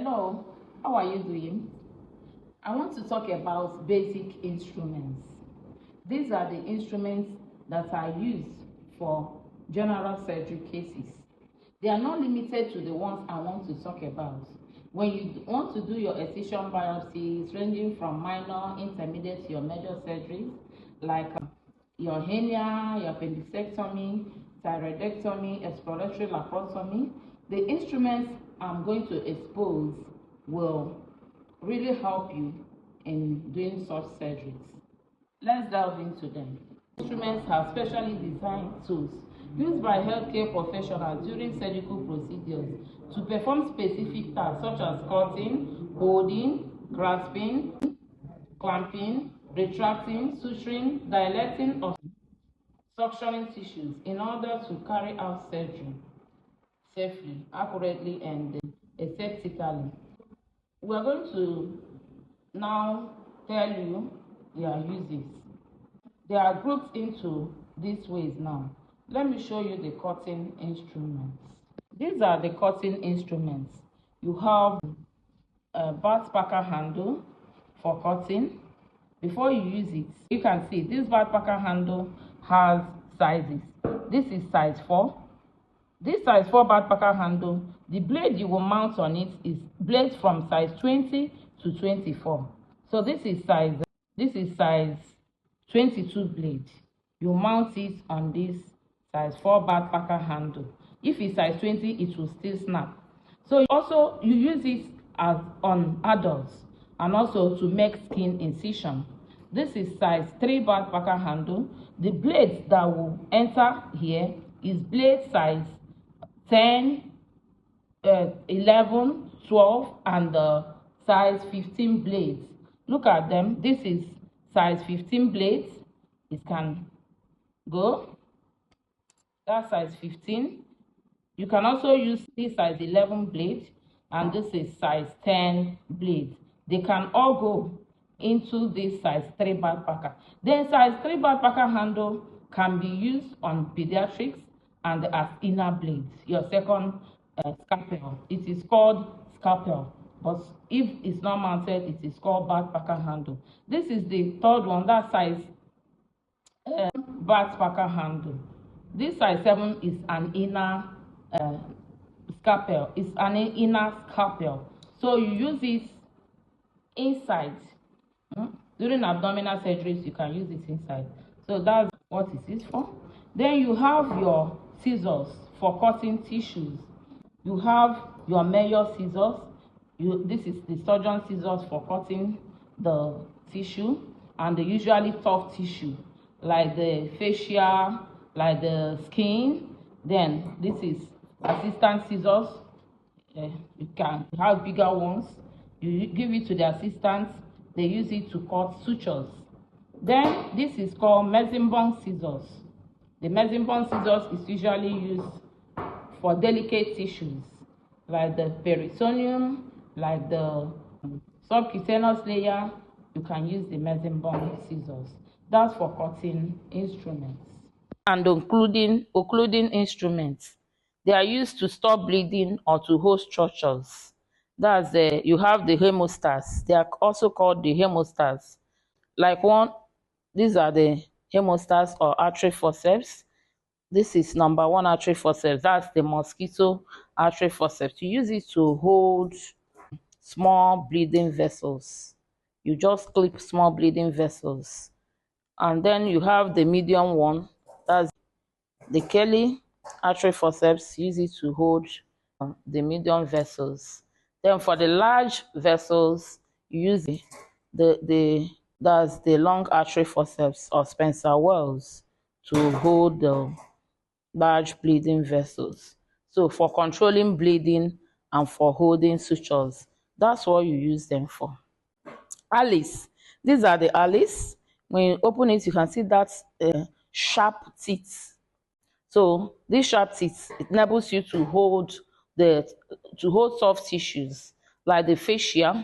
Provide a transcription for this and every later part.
Hello, how are you doing? I want to talk about basic instruments. These are the instruments that are used for general surgery cases. They are not limited to the ones I want to talk about. When you want to do your excision biopsies, ranging from minor, intermediate to your major surgeries, like your hernia, your appendicectomy, thyroidectomy, exploratory laparotomy, the instruments I'm going to expose will really help you in doing such surgeries. Let's delve into them. Instruments have specially designed tools used by healthcare professionals during surgical procedures to perform specific tasks such as cutting, holding, grasping, clamping, retracting, suturing, dilating, or suctioning tissues in order to carry out surgery safely, accurately, and aseptically. We are going to now tell you their uses. They are grouped into these ways now. Let me show you the cutting instruments. These are the cutting instruments. You have a bat packer handle for cutting. Before you use it, you can see this bat packer handle has sizes. This is size 4. This size 4 bat packer handle, the blade you will mount on it is blades from size 20 to 24. So this is size 22 blade. You mount it on this size 4 bat packer handle. If it's size 20, it will still snap. So also you use it as on adults and also to make skin incision. This is size 3 bat packer handle. The blades that will enter here is blade size 10, 11, 12, and size 15 blades. Look at them. This is size 15 blades. It can go. That's size 15. You can also use this size 11 blade, and this is size 10 blade. They can all go into this size 3 backpacker. Then size 3 backpacker handle can be used on pediatrics and as inner blades. Your second scalpel. It is called scalpel, but if it's not mounted, it is called backpacker handle. This is the third one. That size backpacker handle. This size 7 is an inner scalpel. It's an inner scalpel. So you use it inside. During abdominal surgeries, you can use it inside. So that's what it is for. Then you have your scissors for cutting tissues. You have your Mayo scissors. This is the surgeon scissors for cutting the tissue, and they usually tough tissue like the fascia, like the skin. Then this is assistant scissors. You can have bigger ones. You give it to the assistants. They use it to cut sutures. Then this is called Metzenbaum scissors. The Metzenbaum scissors is usually used for delicate tissues like the peritoneum, like the subcutaneous layer. You can use the Metzenbaum scissors. That's for cutting instruments. And occluding instruments. They are used to stop bleeding or to hold structures. That's you have the hemostats. They are also called the hemostats. Like these are the hemostats or artery forceps. This is number 1 artery forceps. That's the mosquito artery forceps. You use it to hold small bleeding vessels. You just clip small bleeding vessels. And then you have the medium one. That's the Kelly artery forceps. Use it to hold the medium vessels. Then for the large vessels, you use that's the long artery forceps or Spencer Wells to hold the large bleeding vessels. So for controlling bleeding and for holding sutures, that's what you use them for. Allis. These are the Allis. When you open it, you can see that sharp teeth. So these sharp teeth, it enables you to hold soft tissues like the fascia.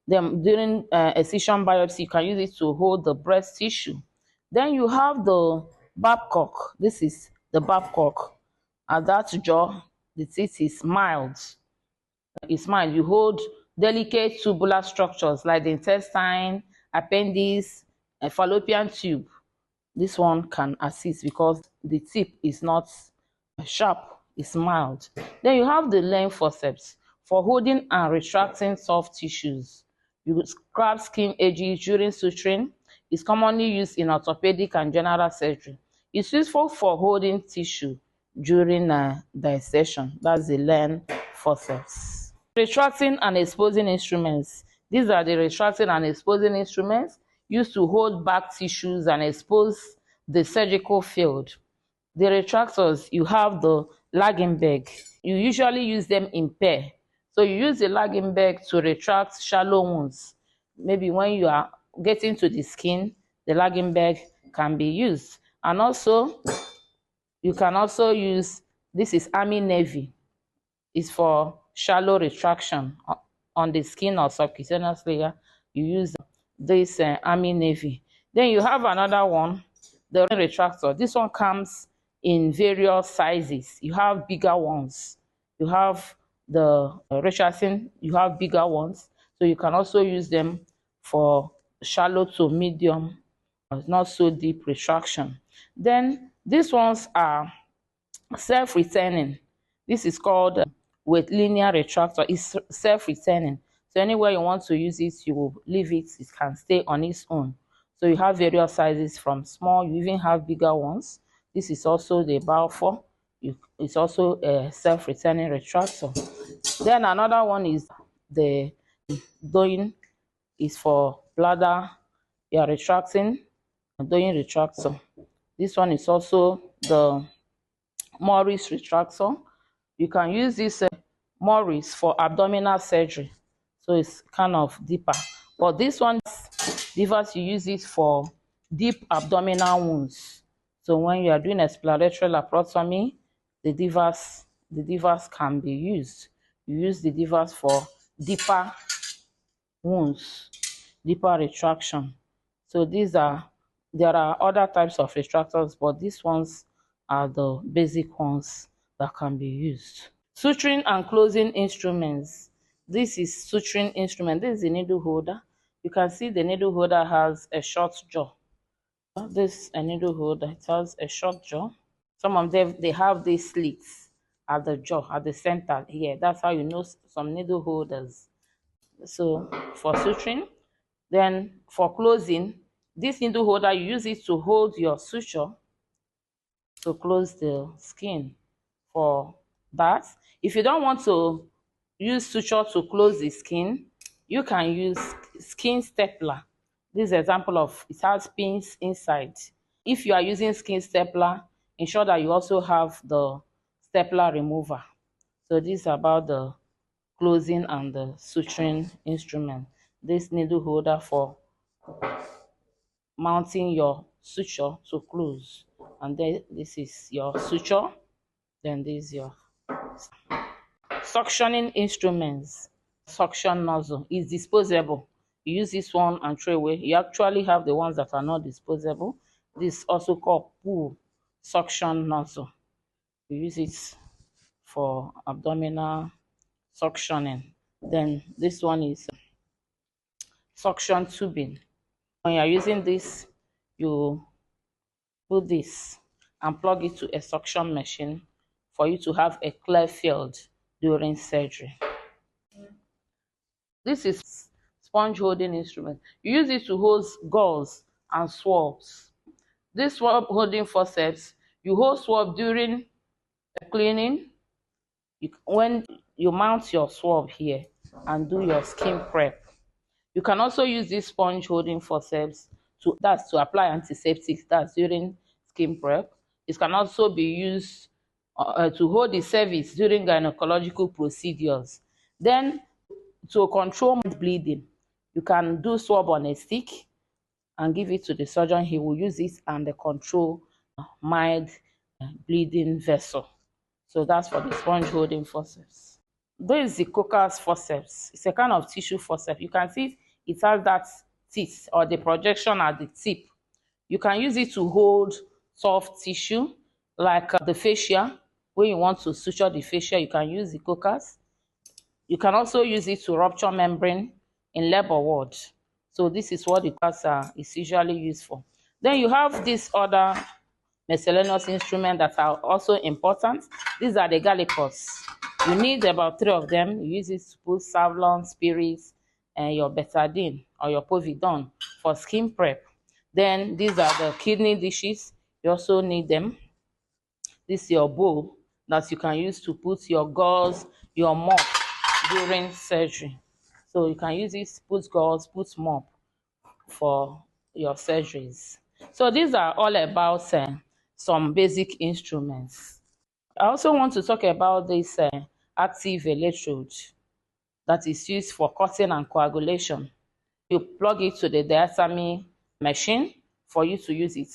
Then during excision biopsy, you can use it to hold the breast tissue. Then you have the Babcock. This is the Babcock. At that jaw, the teeth is mild. is mild. You hold delicate tubular structures like the intestine, appendix, and fallopian tube. This one can assist because the tip is not sharp, it's mild. Then you have the laying forceps for holding and retracting soft tissues. You scrap skin edges during suturing. It's commonly used in orthopedic and general surgery. It's useful for holding tissue during dissection. That's the laying forceps. Retracting and exposing instruments. These are the retracting and exposing instruments used to hold back tissues and expose the surgical field. The retractors, you have the Lagenberg. You usually use them in pair. So you use the Lagenberg to retract shallow wounds. Maybe when you are getting to the skin, the Lagenberg can be used. And also, you can also use, this is Army Navy. It's for shallow retraction on the skin or subcutaneous layer. You use this Army Navy. Then you have another one, the retractor. This one comes in various sizes. You have bigger ones. You have the retracting, you have bigger ones. So you can also use them for shallow to medium, not so deep retraction. Then these ones are self-returning. This is called with linear retractor. It's self-returning. So anywhere you want to use it, you will leave it. It can stay on its own. So you have various sizes from small. You even have bigger ones. This is also the Balfour. It's also a self-returning retractor. Then another one is the Doing. Is for bladder. You are retracting. Doing retractor. This one is also the Morris retractor. You can use this Morris for abdominal surgery. So it's kind of deeper. But this one, divas, you use it for deep abdominal wounds. So when you are doing exploratory laparotomy, the divas can be used. You use the divas for deeper wounds, deeper retraction. So there are other types of retractors, but these ones are the basic ones that can be used. Suturing and closing instruments. This is suturing instrument. This is the needle holder. You can see the needle holder has a short jaw. This is a needle holder. It has a short jaw. Some of them, they have these slits at the jaw, at the center here. That's how you know some needle holders. So for suturing, then for closing, this needle holder, you use it to hold your suture to close the skin. For that, if you don't want to use suture to close the skin, you can use skin stapler. This is an example of it has pins inside. If you are using skin stapler, ensure that you also have the stapler remover. So this is about the closing and the suturing instrument. This needle holder for mounting your suture to close, and then this is your suture. Then this is your suctioning instruments. Suction nozzle is disposable. You use this one and throw away. You actually have the ones that are not disposable. This is also called pull suction nozzle. You use it for abdominal suctioning. Then this one is suction tubing. When you are using this, you put this and plug it to a suction machine for you to have a clear field during surgery. This is sponge holding instrument. You use it to hold gauze and swabs. This swab holding forceps, you hold swab during cleaning. When you mount your swab here and do your skin prep. You can also use this sponge holding forceps to apply antiseptics. That's during skin prep. It can also be used to hold the cervix during gynecological procedures. Then to control bleeding, you can do swab on a stick and give it to the surgeon. He will use it and control mild bleeding vessel. So that's for the sponge holding forceps. This is the Coker's forceps. It's a kind of tissue forceps. You can see it has that teeth or the projection at the tip. You can use it to hold soft tissue like the fascia. When you want to suture the fascia, you can use the Coker's. You can also use it to rupture membrane in labor ward. So this is what the class is usually used for. Then you have this other miscellaneous instruments that are also important. These are the gallipers. You need about 3 of them. You use it to put Savlon, spirits, and your betadine or your povidone for skin prep. Then these are the kidney dishes. You also need them. This is your bowl that you can use to put your gauze, your mop during surgery. So you can use this, put gauze, put mop for your surgeries. So these are all about some basic instruments. I also want to talk about this active electrode that is used for cutting and coagulation. You plug it to the diathermy machine for you to use it.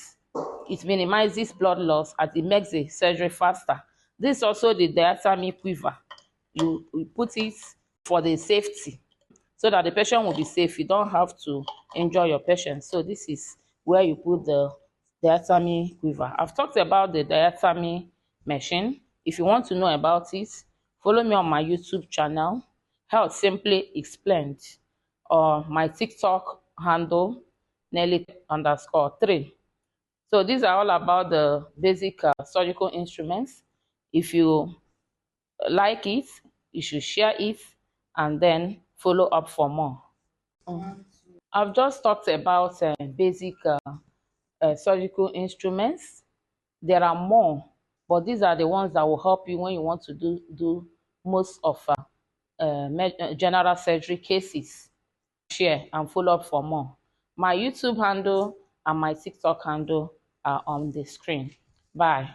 It minimizes blood loss as it makes the surgery faster. This is also the diathermy quiver. You put it for the safety so that the patient will be safe. You don't have to injure your patient. So this is where you put the diathermy quiver. I've talked about the diathermy machine. If you want to know about it, follow me on my YouTube channel, Health Simply Explained, or my TikTok handle, Nelly_3. So these are all about the basic surgical instruments. If you like it, you should share it and then follow up for more. I've just talked about basic surgical instruments. There are more, but these are the ones that will help you when you want to do most of general surgery cases. Share and follow up for more. My YouTube handle and my TikTok handle are on the screen. Bye.